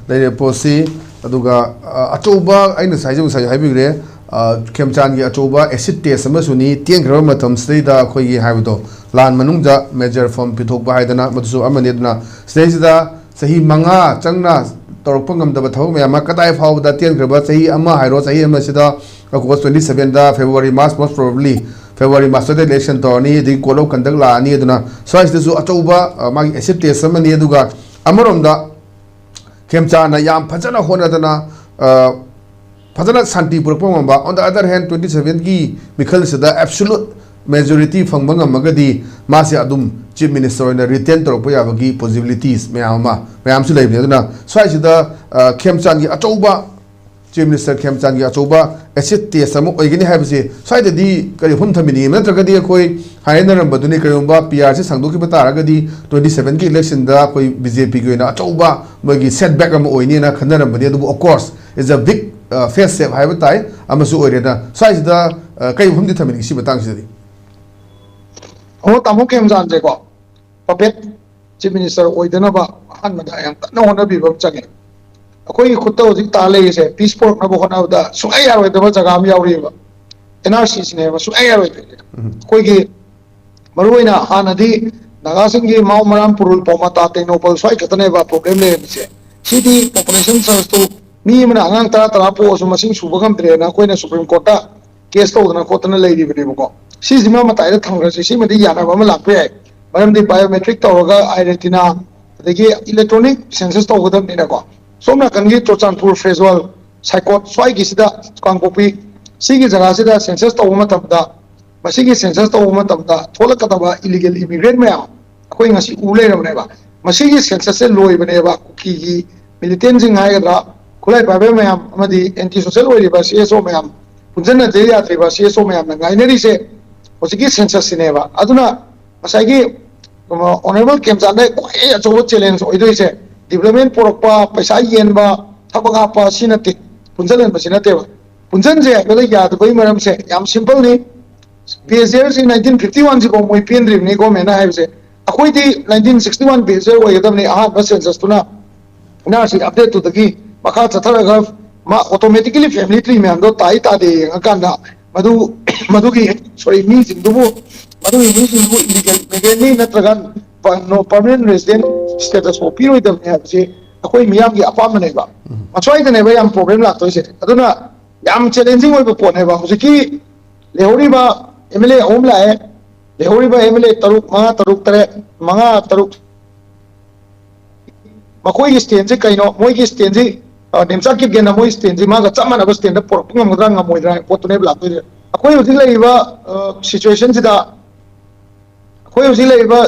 leire posi aduga atoba aina saiju sai haibigre Khemchan gi atoba acid test ama suni tiengro matam sida khoi gi haibdo lan manungja major form pithok ba haidana madu amani duna stage da sahi manga changna torok pangam da bathau me ama kadai phau da tiengro ba sahi ama hairo sahi ama sida August 27 da February March most probably February March the election to ni di kolo kandak la ni duna size da su atoba magi acid test ama ni aduga amarom da Khemchan na yam phajana hona dana Fazana Santi Purpomba. On the other hand, 27 ki Mikhal Sada absolute majority from Bangamagadi, Masi Adum, Chief Minister, and the return to Poyavagi possibilities, Mayama, Mayam Sulabina. So I said the Khemchan Atoba, Chief Minister Khemchan Atoba, acid tea some again have say, so I did the Karihuntamini, Metragadi Koi, Hainer and Baduni Karumba, PRC Sanduki Pataragadi, 27 ki election da Koi BJP in Atoba, Magi setback am Oinina, Kanara, but of course, is a big face save haibatai amasu oreda size da kai hum determining si batang si ho tamu Khemchan je ko puppet chief minister oidana ba han mada yang no hona bi bam change akoi khutta hojik ta le se peace port na bo hona da su ai yaroi da jaga am yauri ba NRC ne ba su ai yaroi koi gi maruina hanadi naga sing gi mau maram purul poma ta te no pol swai katane ba problem le se city population service to mi mana angang tara po so masing subagam tre na koina Supreme Court ta case to na court na lady bidi ko si sima matai da thang si madi yana ba ma lakpe maram di biometric to ga ai retina degi electronic census to godam ni na ko somna kangi to chanpur festival psychot swai gi sida kangpopi si gi jaga sida census to ma tam da masigi census to ma tam da thola ka ba illegal immigrant ma koi ngasi ule ra ba masigi census se loi bane ba ki gi militant jing hai ga Kulai Babe Mayam, Amadi, anti social Oliver, CSO Mayam, Punjana Delia Triba, CSO Mayam, Naineri say, Osiki census cineva. Aduna, Masagi, Honorable Khemchan, a total challenge, or do say, development Poropa, Pasai Yenba, Tabagapa, Sinati, Punjan and Basinateva. Punjanja, Velia, the Baymaram say, Yam simply, PSers in 1951 ago, we pinned Nico Mena have said, Akwiti 1961 PSer, where you don't have a census to now. Now she update to the key. Maka Tataraga automatically family tree man do Tai Tade Akanda Maduki sorry means in Dubu Madu means in illegal Natragan no permanent resident status for period of say Akoi Miyam apartment neighbor. That's why the never am problem like to say Aduna Yam challenging with the port never Husiki Leoriba Emile Omla Leoriba Emile Taruk Manga Taruk Makoi stage Kaino Moi stage Nemsa keep getting a moist in the Maga Saman of a stand up for Pungamanga Moira, Potone Black. A quay situations that Quay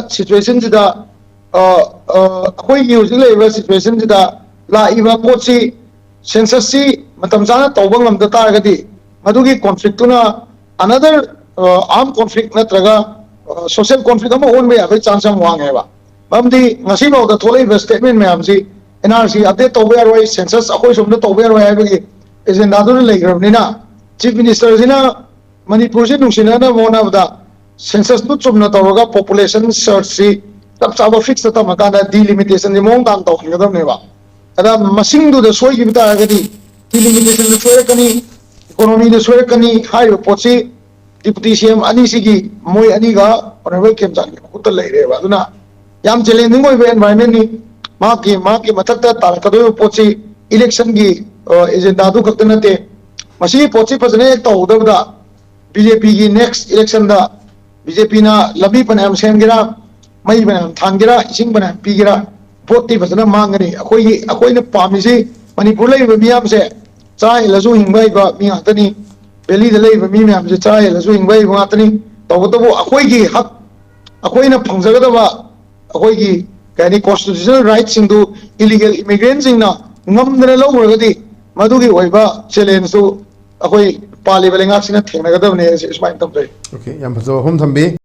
situations that Quay usually situations that La Iva Pochi, Census C, Matamzana, Tobang the Targadi, Madugi conflict tuna another armed conflict Natraga, social conflict of my own way, which chance of Wang Eva. Mamdi Nasimo, the Tole statement, Mamzi. NRC update to where way census ako from the to where way is another layer nina chief minister sina Manipur sin nungsina na mo na da census no chum na tawaga population search si tap sabo fix ta magana delimitation ni mong tan to ngam ne ba ada masing do the soy gi ta gadi delimitation ni soy kani economy ni soy kani high pochi deputy CM ani sigi moi ani ga honorable Khemchan ko ta lai re ba duna yam challenging oi environment ni Maki Matata Tarakado Pochi election gi agenda do Katanate Masi Pochi Pasane Tauda BJP next election da BJP na Labi Panam Sengira Mai Banam Tangira Sing Banam Pigira Poti Pasana Mangani Akoi Pamisi Manipula Miam se Chai Lazu Hingway Miatani Beli the Lave Miam Chai Lazu Hingway Matani Tautobo Akoi Hak Akoina Pangzagava Akoi Any constitutional rights into illegal immigrants in Ngam the low already Madugi Waiba challenge to a way Pali Velangas in a thing like that is my template. Okay, Yamazo Home Tambi.